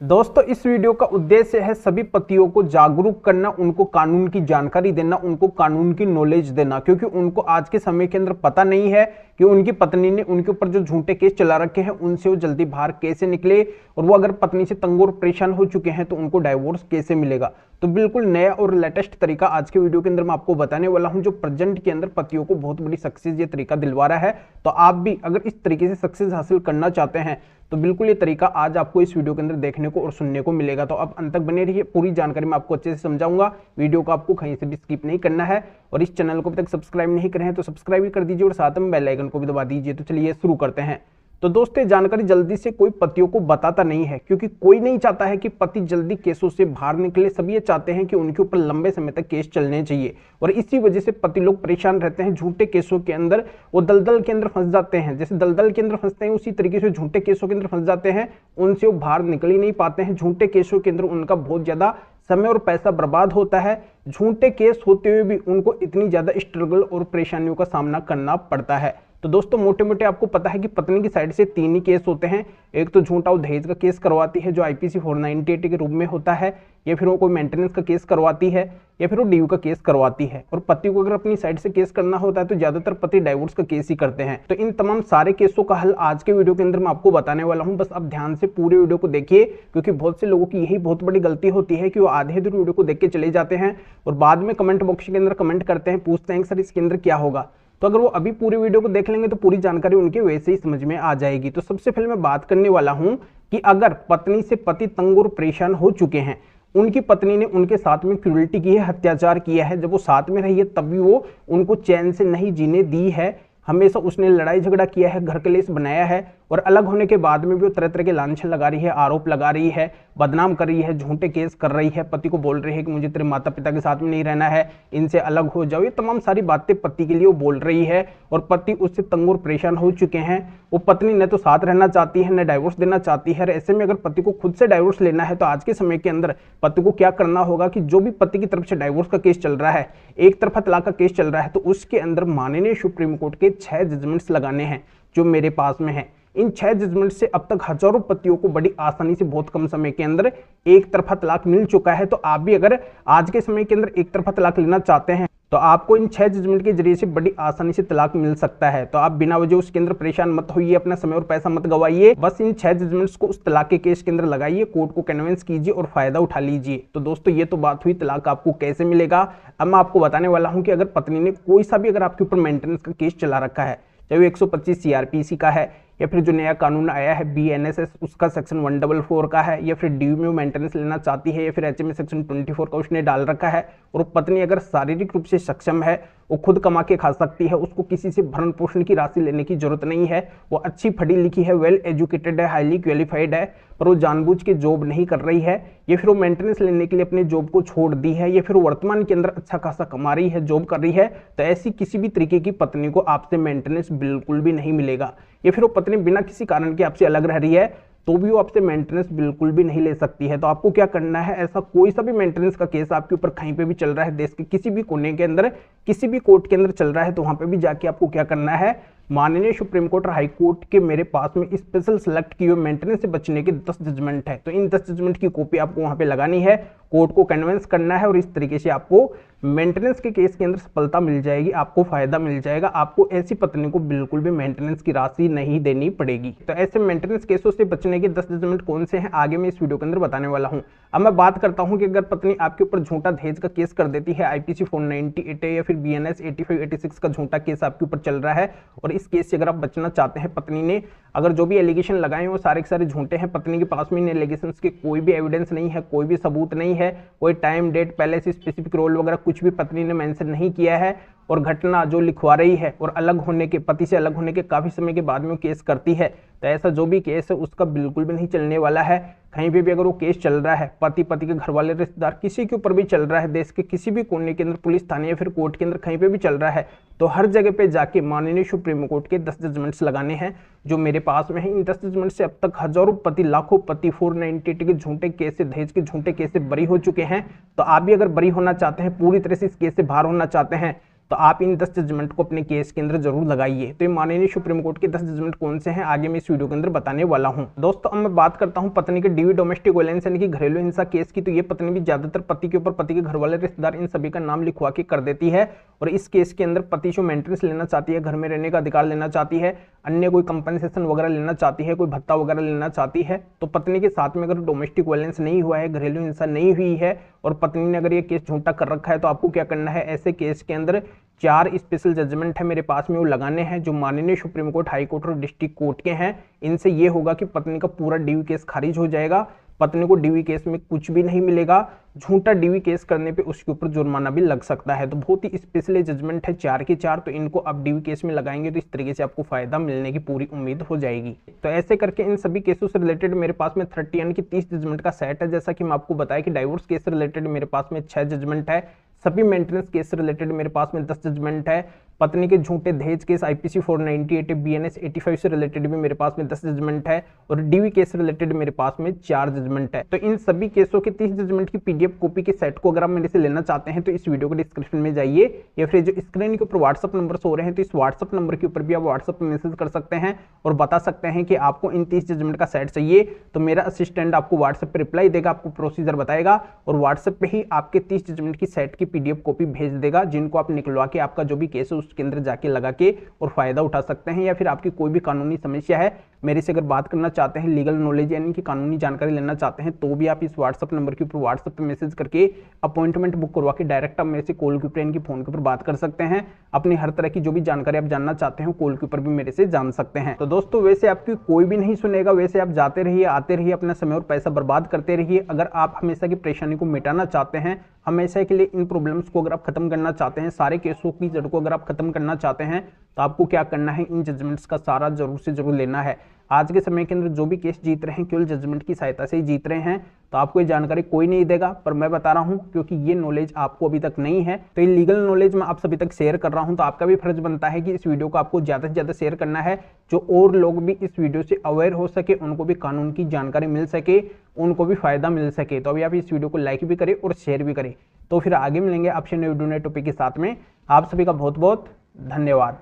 दोस्तों इस वीडियो का उद्देश्य है सभी पतियों को जागरूक करना, उनको कानून की जानकारी देना, उनको कानून की नॉलेज देना, क्योंकि उनको आज के समय के अंदर पता नहीं है कि उनकी पत्नी ने उनके ऊपर जो झूठे केस चला रखे हैं उनसे वो जल्दी बाहर कैसे निकले, और वो अगर पत्नी से तंग और परेशान हो चुके हैं तो उनको डाइवोर्स कैसे मिलेगा। तो बिल्कुल नया और लेटेस्ट तरीका आज के वीडियो के अंदर मैं आपको बताने वाला हूं, जो प्रेजेंट के अंदर पतियों को बहुत बड़ी सक्सेस ये तरीका दिलवा रहा है। तो आप भी अगर इस तरीके से सक्सेस हासिल करना चाहते हैं तो बिल्कुल ये तरीका आज आपको इस वीडियो के अंदर देखने को और सुनने को मिलेगा। तो अब अंत तक बने रहिए, पूरी जानकारी मैं आपको अच्छे से समझाऊंगा। वीडियो को आपको कहीं से भी स्किप नहीं करना है, और इस चैनल को अभी तक सब्सक्राइब नहीं करे हैं तो सब्सक्राइब भी कर दीजिए और साथ में बेल आइकन को भी दबा दीजिए। तो चलिए शुरू करते हैं। तो दोस्तों ये जानकारी जल्दी से कोई पतियों को बताता नहीं है, क्योंकि कोई नहीं चाहता है कि पति जल्दी केसों से बाहर निकले। सभी ये चाहते हैं कि उनके ऊपर लंबे समय तक केस चलने चाहिए, और इसी वजह से पति लोग परेशान रहते हैं। झूठे केसों के अंदर वो दलदल के अंदर फंस जाते हैं, जैसे दलदल के अंदर फंसते हैं उसी तरीके से झूठे केसों के अंदर फंस जाते हैं, उनसे वो बाहर निकल ही नहीं पाते हैं। झूठे केसों के अंदर उनका बहुत ज्यादा समय और पैसा बर्बाद होता है। झूठे केस होते हुए भी उनको इतनी ज्यादा स्ट्रगल और परेशानियों का सामना करना पड़ता है। तो दोस्तों मोटे मोटे आपको पता है कि पत्नी की साइड से तीन ही केस होते हैं। एक तो झूठा वो दहेज का केस करवाती है जो आईपीसी 498 के रूप में होता है, या फिर वो कोई मेंटेनेंस का केस करवाती है, या फिर वो ड्यू का केस करवाती है। और पति को अगर अपनी साइड से केस करना होता है तो ज्यादातर पति डाइवोर्स का केस ही करते हैं। तो इन तमाम सारे केसों का हल आज के वीडियो के अंदर मैं आपको बताने वाला हूं। बस अब ध्यान से पूरे वीडियो को देखिए, क्योंकि बहुत से लोगों की यही बहुत बड़ी गलती होती है कि वो आधे अधूरे वीडियो को देख के चले जाते हैं और बाद में कमेंट बॉक्स के अंदर कमेंट करते हैं, पूछते हैं सर इसके अंदर क्या होगा। तो अगर वो अभी पूरी वीडियो को देख लेंगे तो पूरी जानकारी उनके वैसे ही समझ में आ जाएगी। तो सबसे पहले मैं बात करने वाला हूं कि अगर पत्नी से पति तंग और परेशान हो चुके हैं, उनकी पत्नी ने उनके साथ में क्रूरल्टी की है, अत्याचार किया है, जब वो साथ में रही है तब भी वो उनको चैन से नहीं जीने दी है, हमेशा उसने लड़ाई झगड़ा किया है, घर कलेश बनाया है, और अलग होने के बाद में भी वो तरह तरह के लांछन लगा रही है, आरोप लगा रही है, बदनाम कर रही है, झूठे केस कर रही है, पति को बोल रही है कि मुझे तेरे माता पिता के साथ में नहीं रहना है, इनसे अलग हो जाओ। ये तमाम सारी बातें पति के लिए वो बोल रही है, और पति उससे तंग और परेशान हो चुके हैं। वो पत्नी न तो साथ रहना चाहती है न डाइवोर्स देना चाहती है। ऐसे में अगर पति को खुद से डाइवोर्स लेना है तो आज के समय के अंदर पति को क्या करना होगा कि जो भी पति की तरफ से डाइवोर्स का केस चल रहा है, एक तरफा तलाक का केस चल रहा है, तो उसके अंदर माननीय सुप्रीम कोर्ट के 6 जजमेंट्स लगाने हैं जो मेरे पास में है। इन 6 जजमेंट से अब तक हजारों पतियों को बड़ी आसानी से बहुत कम समय के अंदर एक तरफा तलाक मिल चुका है। तो आप भी अगर आज के समय के अंदर एक तरफा तलाक लेना चाहते हैं तो आपको इन 6 जजमेंट के जरिए से बड़ी आसानी से तलाक मिल सकता है। तो आप बिना वजह उसके अंदर परेशान मत होइए, अपना समय और पैसा मत गवाइए, बस इन 6 जजमेंट्स को उस तलाक के केस के अंदर लगाइए, कोर्ट को कन्विंस कीजिए और फायदा उठा लीजिए। तो दोस्तों ये तो बात हुई तलाक आपको कैसे मिलेगा। अब मैं आपको बताने वाला हूं कि अगर पत्नी ने कोई सा भी अगर आपके ऊपर मेंटेनेंस का केस चला रखा है, चाहे वो 125 सीआरपीसी का है, या फिर जो नया कानून आया है बीएनएसएस उसका सेक्शन 144 का है, या फिर ड्यू में मेंटेनेंस लेना चाहती है, या फिर एचएमए सेक्शन 24 का उसने डाल रखा है, और पत्नी अगर शारीरिक रूप से सक्षम है, वो खुद कमा के खा सकती है, उसको किसी से भरण पोषण की राशि लेने की जरूरत नहीं है, वो अच्छी पढ़ी लिखी है, वेल एजुकेटेड है, हाईली क्वालिफाइड है, पर वो जानबूझ के जॉब नहीं कर रही है, या फिर वो मेंटेनेंस लेने के लिए अपने जॉब को छोड़ दी है, या फिर वर्तमान के अंदर अच्छा खासा कमा रही है, जॉब कर रही है, तो ऐसी किसी भी तरीके की पत्नी को आपसे मेंटेनेंस बिल्कुल भी नहीं मिलेगा। या फिर वो पत्नी बिना किसी कारण के आपसे अलग रह रही है तो भी वो आपसे मेंटेनेंस बिल्कुल भी नहीं ले सकती है। तो आपको क्या करना है, ऐसा कोई सा भी मेंटेनेंस का केस आपके ऊपर कहीं पे भी चल रहा है, देश के किसी भी कोने के अंदर, किसी भी कोर्ट के अंदर चल रहा है, तो वहां पे भी जाके आपको क्या करना है, माननीय सुप्रीम कोर्ट और हाई कोर्ट के मेरे पास में स्पेशल सेलेक्ट किए हुए मेंटेनेंस से बचने के 10 जजमेंट है। तो इन 10 जजमेंट की कॉपी आपको वहां पे लगानी है, कोर्ट को कन्विंस करना है, और इस तरीके से आपको मेंटेनेंस के केस के अंदर सफलता मिल जाएगी, आपको फायदा मिल जाएगा। आपको ऐसी पत्नी को बिल्कुल भी मेंटेनेंस की राशि नहीं देनी पड़ेगी। तो ऐसे मेंटेनेंस केसों से बचने के 10 जजमेंट कौन से हैं आगे मैं इस वीडियो के अंदर बताने वाला हूं। अब मैं बात करता हूं कि अगर पत्नी आपके ऊपर झूठा दहेज का केस कर देती है, आईपीसी 498 या फिर बीएनएस 85-86 का झूठा केस आपके ऊपर चल रहा है, और इस केस से अगर आप बचना चाहते हैं, पत्नी ने अगर जो भी एलिगेशन लगाए वो सारे के सारे झूठे हैं, पत्नी के पास में इन एलिगेशंस के कोई भी एविडेंस नहीं है, कोई भी सबूत नहीं है, कोई टाइम डेट पहले से स्पेसिफिक रोल वगैरह कुछ भी पत्नी ने मेंशन नहीं किया है, और घटना जो लिखवा रही है और अलग होने के, पति से अलग होने के काफी समय के बाद में वो केस करती है, तो ऐसा जो भी केस है उसका बिल्कुल भी नहीं चलने वाला है। कहीं पे भी अगर वो केस चल रहा है, पति के घर वाले रिश्तेदार किसी के ऊपर भी चल रहा है, देश के किसी भी कोने के अंदर, पुलिस थाने या फिर कोर्ट के अंदर कहीं पे भी चल रहा है, तो हर जगह पे जाके माननीय सुप्रीम कोर्ट के 10 जजमेंट्स लगाने हैं जो मेरे पास में है। इन 10 जजमेंट से अब तक हजारों पति, लाखों पति 498 के झूठे केस से, दहेज के झूठे केस से बरी हो चुके हैं। तो आप भी अगर बरी होना चाहते हैं, पूरी तरह से इस केस से बाहर होना चाहते हैं, तो आप इन 10 जजमेंट को अपने केस के अंदर जरूर लगाइए। तो ये माननीय सुप्रीम कोर्ट के 10 जजमेंट कौन से हैं आगे मैं इस वीडियो के अंदर बताने वाला हूं। दोस्तों अब मैं बात करता हूं पत्नी के डीवी डोमेस्टिक वायलेंस यानी कि घरेलू हिंसा केस की। तो ये पत्नी भी ज्यादातर पति के ऊपर पति के घर वाले, रिश्तेदार, इन सभी का नाम लिखवा के कर देती है। और इस केस के अंदर पति जो मेंटेनेंस लेना चाहती है, घर में रहने का अधिकार लेना चाहती है, अन्य कोई कंपनसेशन वगैरह लेना चाहती है, कोई भत्ता वगैरह लेना चाहती है, तो पत्नी के साथ में अगर डोमेस्टिक वायलेंस नहीं हुआ है, घरेलू हिंसा नहीं हुई है और पत्नी ने अगर ये केस झूठा कर रखा है, तो आपको क्या करना है, ऐसे केस के अंदर 4 स्पेशल जजमेंट है मेरे पास में वो लगाने हैं जो माननीय सुप्रीम कोर्ट, हाई कोर्ट और डिस्ट्रिक्ट कोर्ट के हैं। इनसे ये होगा कि पत्नी का पूरा डीवी केस खारिज हो जाएगा, पत्नी को डीवी केस में कुछ भी नहीं मिलेगा, झूठा डीवी केस करने पे उसके ऊपर जुर्माना भी लग सकता है। तो बहुत ही स्पेशल जजमेंट है 4 के 4, तो इनको आप डीवी केस में लगाएंगे तो इस तरीके से आपको फायदा मिलने की पूरी उम्मीद हो जाएगी। तो ऐसे करके इन सभी केसों से रिलेटेड मेरे पास में 30 यानी कि 30 जजमेंट का सेट है। जैसा कि मैं आपको बताया कि डाइवोर्स केस से रिलेटेड मेरे पास में 6 जजमेंट है, सभी मेंटेनेंस केस से रिलेटेड मेरे पास में 10 जजमेंट है, पत्नी के झूठे दहेज केस आईपीसी 498 बीएनएस 85 से रिलेटेड भी मेरे पास में 10 जजमेंट है और डीवी केस से रिलेटेड मेरे पास में 4 जजमेंट है। तो इन सभी केसों के 30 जजमेंट की पीडीएफ कॉपी के सेट को अगर आप मेरे से लेना चाहते हैं तो इस वीडियो के डिस्क्रिप्शन में जाइए या फिर जो स्क्रीन के ऊपर व्हाट्सअप नंबर हो रहे हैं तो इस व्हाट्सअप नंबर के ऊपर भी आप व्हाट्सअप पर मैसेज कर सकते हैं और बता सकते हैं कि आपको इन 30 जजमेंट का सेट चाहिए। तो मेरा असिस्टेंट आपको व्हाट्सएप पर रिप्लाई देगा, आपको प्रोसीजर बताएगा और व्हाट्सएप पे ही आपके 30 जजमेंट की सेट की पीडीएफ कॉपी भेज देगा, जिनको आप निकलवा के आपका जो भी केस है उसके अंदर जाके लगा के और फायदा उठा सकते हैं। या फिर आपकी कोई भी कानूनी समस्या है, मेरे से अगर बात करना चाहते हैं, लीगल नॉलेज यानी कि कानूनी जानकारी लेना चाहते हैं, तो भी आप इस व्हाट्सएप नंबर के ऊपर व्हाट्सएप पे मैसेज करके अपॉइंटमेंट बुक करवा के डायरेक्ट आप मेरे से कॉल के ऊपर यानी कि फोन के ऊपर बात कर सकते हैं। अपनी हर तरह की जो भी जानकारी आप जानना चाहते हैं कॉल के ऊपर भी मेरे से जान सकते हैं। तो दोस्तों वैसे आपकी कोई भी नहीं सुनेगा, वैसे आप जाते रहिए, आते रहिए, अपना समय और पैसा बर्बाद करते रहिए। अगर आप हमेशा की परेशानी को मिटाना चाहते हैं, हमेशा के लिए इन प्रॉब्लम्स को अगर आप खत्म करना चाहते हैं, सारे केसों की जड़ को अगर आप खत्म करना चाहते हैं, तो आपको क्या करना है, इन जजमेंट्स का सारा जरूर से जरूर लेना है। आज के समय के अंदर जो भी केस जीत रहे हैं केवल जजमेंट की सहायता से ही जीत रहे हैं। तो आपको ये जानकारी कोई नहीं देगा, पर मैं बता रहा हूं क्योंकि ये नॉलेज आपको अभी तक नहीं है, तो ये लीगल नॉलेज मैं आप सभी तक शेयर कर रहा हूं। तो आपका भी फर्ज बनता है कि इस वीडियो को आपको ज्यादा से ज्यादा शेयर करना है, जो और लोग भी इस वीडियो से अवेयर हो सके, उनको भी कानून की जानकारी मिल सके, उनको भी फायदा मिल सके। तो अभी आप इस वीडियो को लाइक भी करें और शेयर भी करें। तो फिर आगे मिलेंगे आपसे नए वीडियो नए टॉपिक के साथ में। आप सभी का बहुत बहुत धन्यवाद।